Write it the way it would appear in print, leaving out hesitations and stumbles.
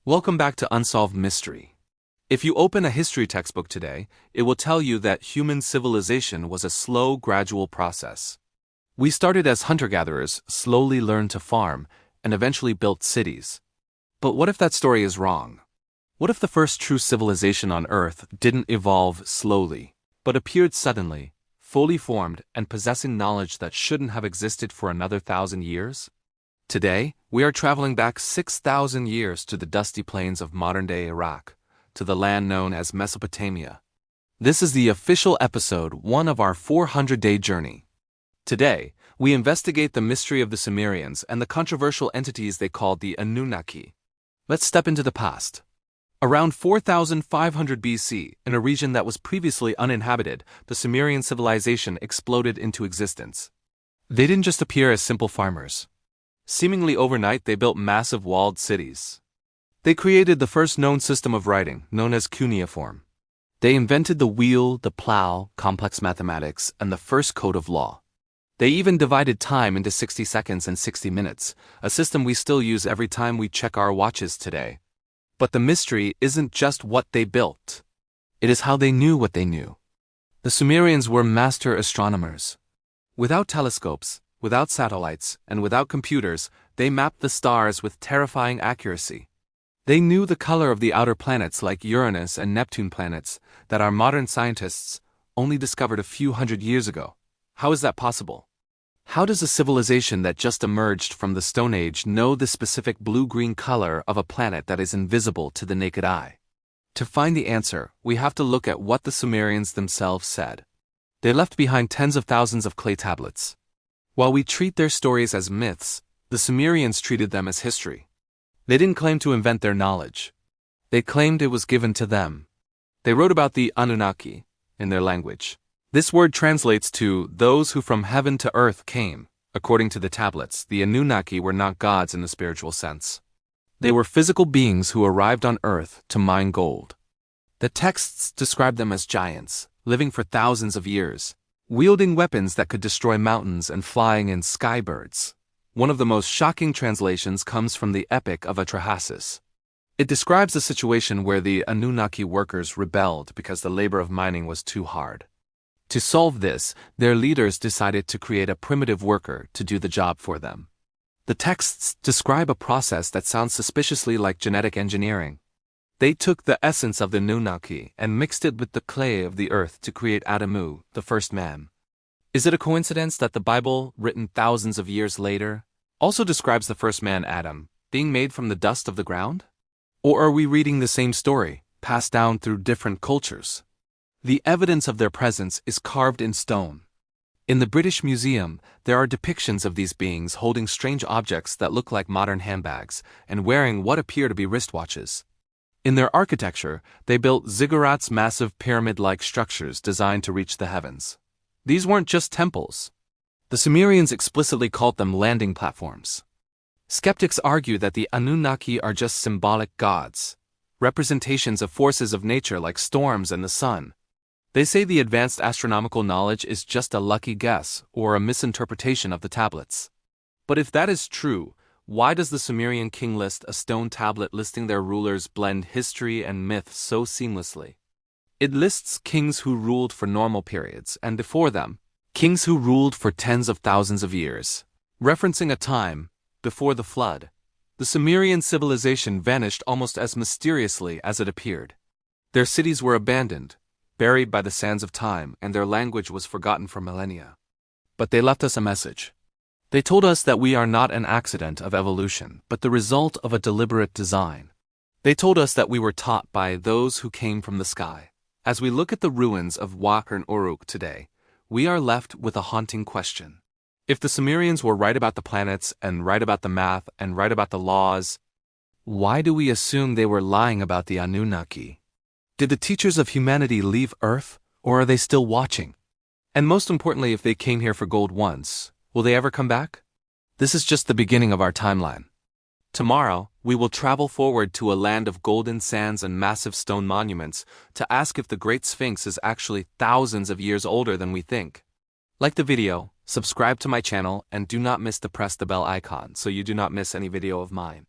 Welcome back to Unsolved Mystery. If you open a history textbook today, it will tell you that human civilization was a slow, gradual process. We started as hunter-gatherers, slowly learned to farm, and eventually built cities. But what if that story is wrong? What if the first true civilization on Earth didn't evolve slowly, but appeared suddenly, fully formed and possessing knowledge that shouldn't have existed for another 1,000 years? Today, we are traveling back 6,000 years to the dusty plains of modern-day Iraq, to the land known as Mesopotamia. This is the official episode 1 of our 400-day journey. Today, we investigate the mystery of the Sumerians and the controversial entities they called the Anunnaki. Let's step into the past. Around 4,500 BC, in a region that was previously uninhabited, the Sumerian civilization exploded into existence. They didn't just appear as simple farmers. Seemingly overnight, they built massive walled cities. They created the first known system of writing, known as cuneiform. They invented the wheel, the plow, complex mathematics, and the first code of law. They even divided time into 60 seconds and 60 minutes, a system we still use every time we check our watches today. But the mystery isn't just what they built. It is how they knew what they knew. The Sumerians were master astronomers. Without telescopes, without satellites, and without computers, they mapped the stars with terrifying accuracy. They knew the color of the outer planets like Uranus and Neptune planets that our modern scientists only discovered a few hundred years ago. How is that possible? How does a civilization that just emerged from the Stone Age know the specific blue-green color of a planet that is invisible to the naked eye? To find the answer, we have to look at what the Sumerians themselves said. They left behind tens of thousands of clay tablets. While we treat their stories as myths, the Sumerians treated them as history. They didn't claim to invent their knowledge. They claimed it was given to them. They wrote about the Anunnaki in their language. This word translates to those who from heaven to earth came. According to the tablets, the Anunnaki were not gods in the spiritual sense. They were physical beings who arrived on earth to mine gold. The texts describe them as giants, living for thousands of years, wielding weapons that could destroy mountains and flying in skybirds. One of the most shocking translations comes from the Epic of Atrahasis. It describes a situation where the Anunnaki workers rebelled because the labor of mining was too hard. To solve this, their leaders decided to create a primitive worker to do the job for them. The texts describe a process that sounds suspiciously like genetic engineering. They took the essence of the Anunnaki and mixed it with the clay of the earth to create Adamu, the first man. Is it a coincidence that the Bible, written thousands of years later, also describes the first man, Adam, being made from the dust of the ground? Or are we reading the same story, passed down through different cultures? The evidence of their presence is carved in stone. In the British Museum, there are depictions of these beings holding strange objects that look like modern handbags and wearing what appear to be wristwatches. In their architecture, they built ziggurats, massive pyramid-like structures designed to reach the heavens. These weren't just temples. The Sumerians explicitly called them landing platforms. Skeptics argue that the Anunnaki are just symbolic gods, representations of forces of nature like storms and the sun. They say the advanced astronomical knowledge is just a lucky guess or a misinterpretation of the tablets. But if that is true, why does the Sumerian king list a stone tablet listing their rulers blend history and myth so seamlessly? It lists kings who ruled for normal periods, and before them, kings who ruled for tens of thousands of years, referencing a time before the flood. The Sumerian civilization vanished almost as mysteriously as it appeared. Their cities were abandoned, buried by the sands of time, and their language was forgotten for millennia. But they left us a message. They told us that we are not an accident of evolution, but the result of a deliberate design. They told us that we were taught by those who came from the sky. As we look at the ruins of Waq and Uruk today, we are left with a haunting question. If the Sumerians were right about the planets, and right about the math, and right about the laws, why do we assume they were lying about the Anunnaki? Did the teachers of humanity leave Earth, or are they still watching? And most importantly, if they came here for gold once, will they ever come back? This is just the beginning of our timeline. Tomorrow, we will travel forward to a land of golden sands and massive stone monuments to ask if the Great Sphinx is actually thousands of years older than we think. Like the video, subscribe to my channel, and do not miss to press the bell icon so you do not miss any video of mine.